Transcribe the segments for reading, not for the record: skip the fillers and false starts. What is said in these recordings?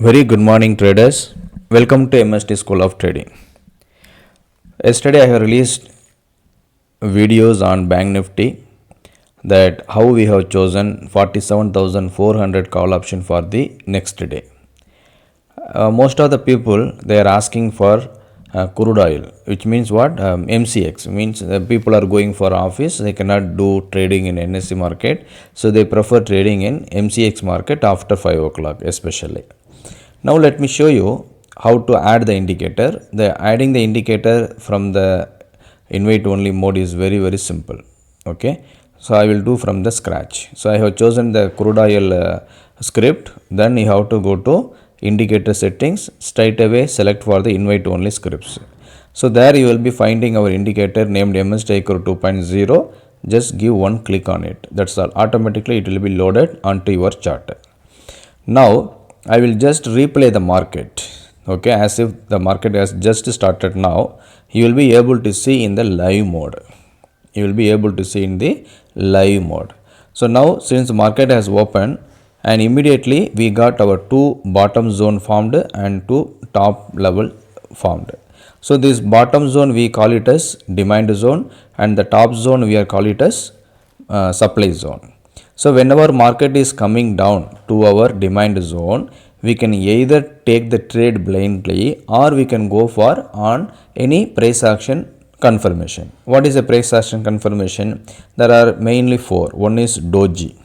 Very good morning, traders. Welcome to MST School of Trading. Yesterday, I have released videos on Bank Nifty that how we have chosen 47,400 call option for the next day. Most of the people they are asking for crude oil, which means what? MCX means people are going for office. They cannot do trading in NSE market, so they prefer trading in MCX market after 5 o'clock, especially. Now let me show you how to add the indicator. Adding the indicator from the invite only mode is very simple. Okay, so I will do from the scratch. So I have chosen the crude oil script. Then you have to go to indicator settings, straight away select for the invite only scripts. So there you will be finding our indicator named iCore 2.0. Just give one click on it. That's all. Automatically it will be loaded onto your chart. Now I will just replay the market, okay, as if the market has just started now. You will be able to see in the live mode. You will be able to see in the live mode. So now since the market has opened and immediately we got our two bottom zone formed and two top level formed. So this bottom zone we call it as demand zone and the top zone we are call it as supply zone. So whenever market is coming down to our demand zone, we can either take the trade blindly or we can go for on any price action confirmation. What is a price action confirmation? There are mainly four. One is doji.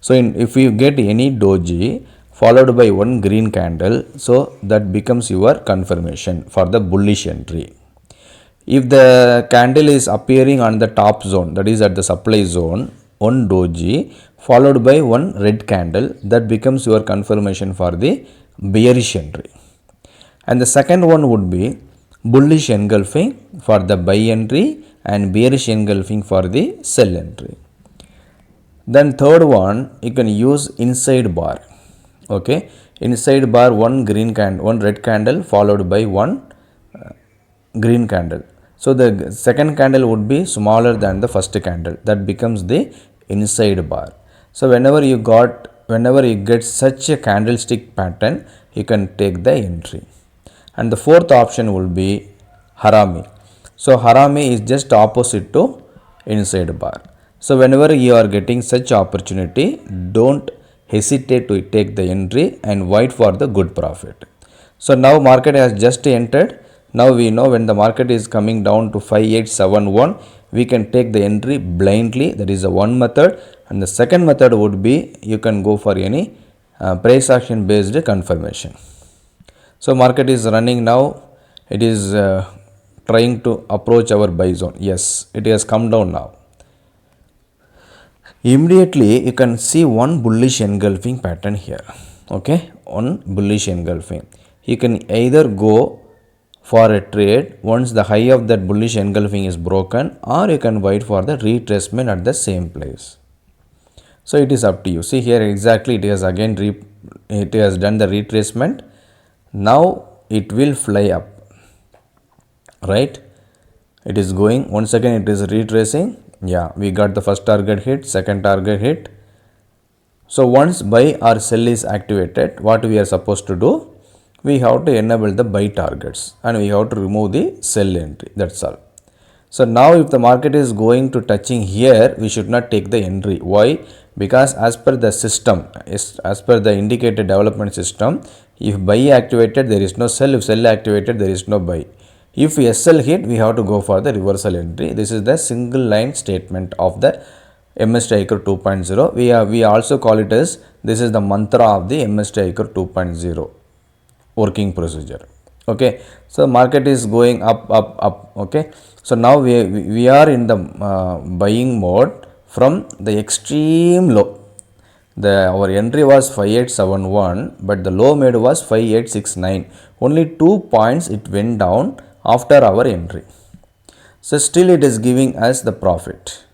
So if you get any doji followed by one green candle, so that becomes your confirmation for the bullish entry. If the candle is appearing on the top zone, that is at the supply zone, one doji followed by one red candle, that becomes your confirmation for the bearish entry. And the second one would be bullish engulfing for the buy entry and bearish engulfing for the sell entry. Then third one you can use inside bar. Okay, inside bar one red candle followed by one green candle. So the second candle would be smaller than the first candle, that becomes the inside bar. So whenever you get such a candlestick pattern, you can take the entry. And the fourth option will be harami. So harami is just opposite to inside bar. So whenever you are getting such opportunity, don't hesitate to take the entry and wait for the good profit. So now market has just entered. Now we know when the market is coming down to 5871, we can take the entry blindly. That is the one method. And the second method would be you can go for any price action based confirmation. So market is running now. It is trying to approach our buy zone. Yes, it has come down now. Immediately you can see one bullish engulfing pattern here. Okay, one bullish engulfing. You can either go for a trade once the high of that bullish engulfing is broken, or you can wait for the retracement at the same place. So it is up to you. See here exactly it has again it has done the retracement. Now it will fly up, right? It is going once again, it is retracing. Yeah, we got the first target hit, second target hit. So once buy or sell is activated, what we are supposed to do? We have to enable the buy targets and we have to remove the sell entry. That's all. So now if the market is going to touching here, we should not take the entry. Why? Because as per the system, as per the indicator development system, if buy activated, there is no sell. If sell activated, there is no buy. If SL hit, we have to go for the reversal entry. This is the single line statement of the MST iCore 2.0. We also call it as, this is the mantra of the MST iCore 2.0 working procedure. Okay, so market is going up. Okay, so now we are in the buying mode from the extreme low. Our entry was 5871, but the low made was 5869. Only 2 points it went down after our entry. So still it is giving us the profit.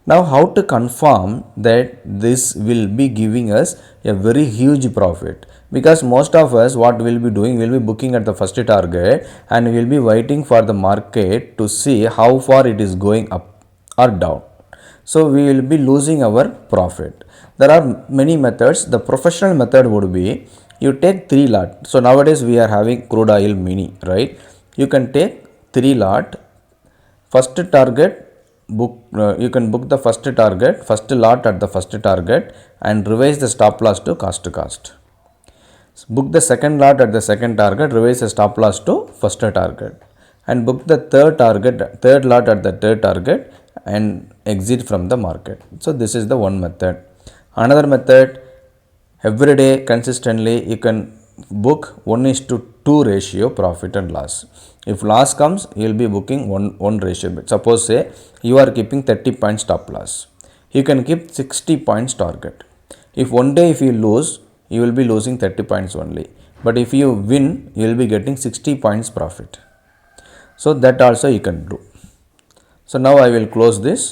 Now how to confirm that this will be giving us a very huge profit? Because most of us what we will be doing, we will be booking at the first target and we will be waiting for the market to see how far it is going up or down. So we will be losing our profit. There are many methods. The professional method would be You take 3 lot. So nowadays we are having crude oil mini, right? You can take 3 lot. First target book, you can book the first target, first lot at the first target and revise the stop loss to cost to cost. Book the second lot at the second target, revise the stop loss to first target, and book the third lot at the third target and exit from the market. So this is the one method. Another method, every day consistently you can book 1:2 ratio profit and loss. If loss comes, you will be booking one ratio. Suppose say you are keeping 30 points stop loss, you can keep 60 points target. If one day if you lose, you will be losing 30 points only, but if you win, you will be getting 60 points profit. So that also you can do. So now I will close this.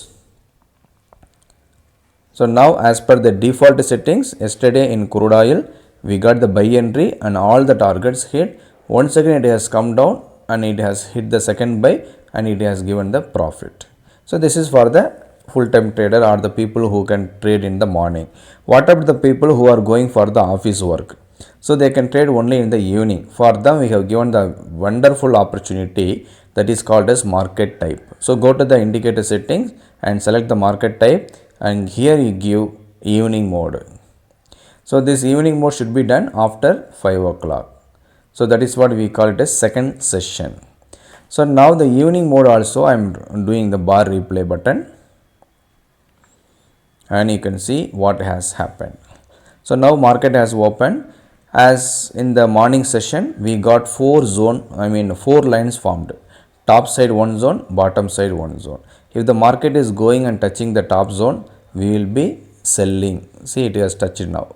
So now as per the default settings, yesterday in crude oil we got the buy entry and all the targets hit. Once again it has come down and it has hit the second buy and it has given the profit. So this is for the full-time trader or the people who can trade in the morning. What about the people who are going for the office work? So they can trade only in the evening. For them we have given the wonderful opportunity that is called as market type. So go to the indicator settings and select the market type, and here you give evening mode. So this evening mode should be done after 5 o'clock. So that is what we call it as second session. So now the evening mode also I am doing the bar replay button, and you can see what has happened. So now market has opened. As in the morning session we got 4 lines formed. Top side one zone, bottom side one zone. If the market is going and touching the top zone, we will be selling. See, it has touched now.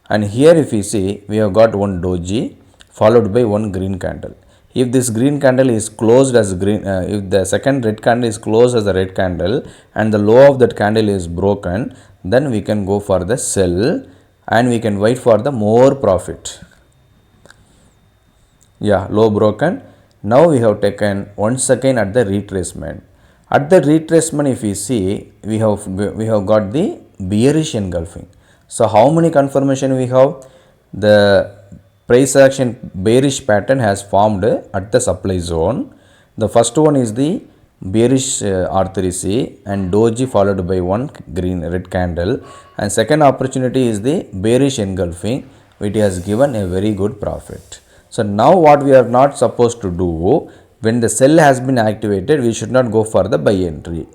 And here if you see, we have got one doji followed by one green candle. If this green candle is closed as green, if the second red candle is closed as a red candle and the low of that candle is broken, then we can go for the sell and we can wait for the more profit. Yeah, low broken. Now we have taken once again at the retracement. At the retracement, if we see, we have got the bearish engulfing. So how many confirmation we have? The price action bearish pattern has formed at the supply zone. The first one is the bearish R3C and doji followed by one red candle, and second opportunity is the bearish engulfing, which has given a very good profit. So now what we are not supposed to do, when the sell has been activated, we should not go for the buy entry.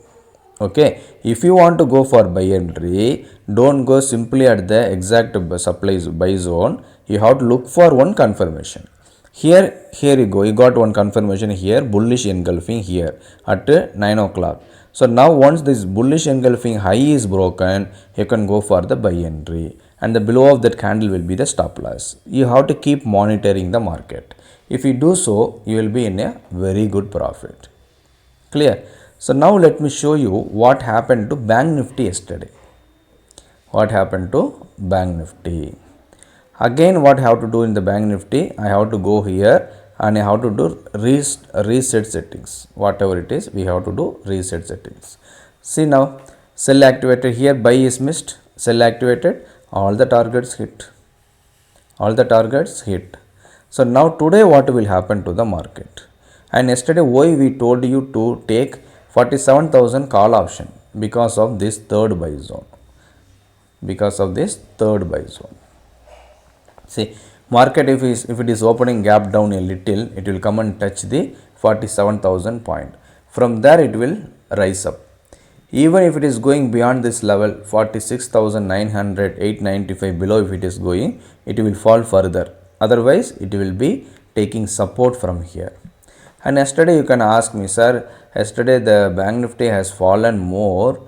Okay, if you want to go for buy entry, don't go simply at the exact supply buy zone. You have to look for one confirmation. Here you go, you got one confirmation here, bullish engulfing here at 9 o'clock. So now once this bullish engulfing high is broken, you can go for the buy entry, and the below of that candle will be the stop loss. You have to keep monitoring the market. If you do so, you will be in a very good profit. Clear? So now let me show you what happened to Bank Nifty yesterday. What happened to Bank Nifty? Again, what I have to do in the Bank Nifty, I have to go here and I have to do reset settings. Whatever it is, we have to do reset settings. See now, sell activated here, buy is missed, sell activated, all the targets hit. All the targets hit. So now today what will happen to the market? And yesterday why we told you to take 47,000 call option because of this third buy zone. Because of this third buy zone. See, market if it is opening gap down a little, it will come and touch the 47,000 point. From there it will rise up. Even if it is going beyond this level 46,900, 895 below, if it is going, it will fall further. Otherwise, it will be taking support from here. And yesterday you can ask me, sir, yesterday the Bank Nifty has fallen more,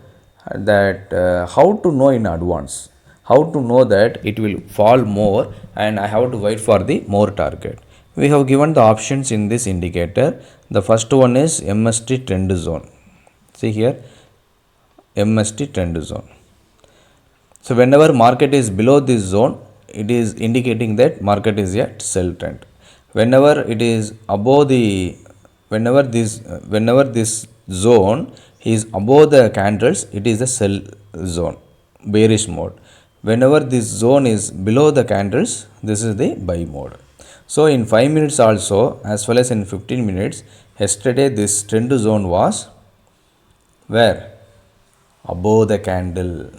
that how to know in advance? How to know that it will fall more and I have to wait for the more target? We have given the options in this indicator. The first one is MST trend zone. See here, MST trend zone. So whenever market is below this zone, it is indicating that market is at sell trend. Whenever it is above the, whenever this zone is above the candles, it is a sell zone, bearish mode. whenever this zone is below the candles, this is the buy mode. So in 5 minutes also as well as in 15 minutes, yesterday this trend zone was where? Above the candle,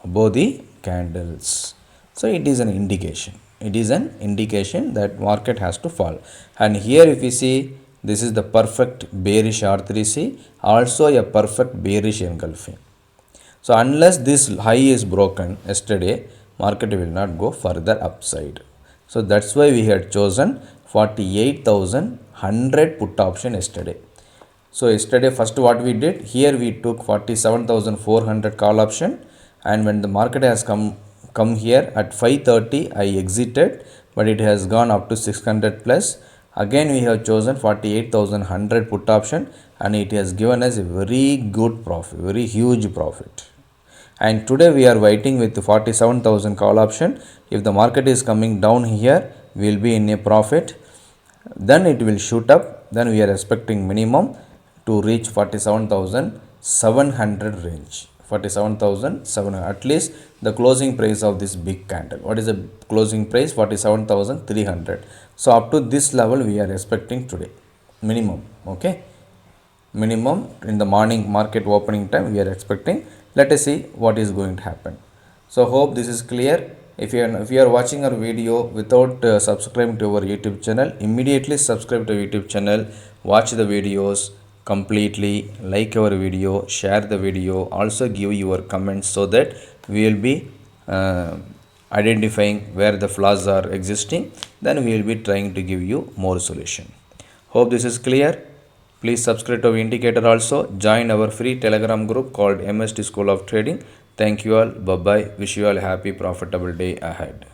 above the candles. So it is an indication, it is an indication that market has to fall. And here if you see, this is the perfect bearish R3C, also a perfect bearish engulfing. So unless this high is broken yesterday, market will not go further upside. So that's why we had chosen 48,100 put option yesterday. So yesterday first what we did, here we took 47,400 call option, and when the market has come here at 5:30, I exited, but it has gone up to 600 plus. Again we have chosen 48,100 put option, and it has given us a very good profit, very huge profit. And today we are waiting with 47,000 call option. If the market is coming down here, we will be in a profit, then it will shoot up, then we are expecting minimum to reach 47,700 range. 47,700, at least the closing price of this big candle. What is the closing price? 47,300. So up to this level we are expecting today minimum. Okay, minimum in the morning market opening time we are expecting. Let us see what is going to happen. So hope this is clear. If you are watching our video without subscribing to our YouTube channel, immediately subscribe to our YouTube channel, watch the videos completely, like our video, share the video, also give your comments, so that we will be identifying where the flaws are existing, then we will be trying to give you more solution. Hope this is clear. Please subscribe to our indicator also. Join our free Telegram group called MST School of Trading. Thank you all. Bye bye. Wish you all a happy, profitable day ahead.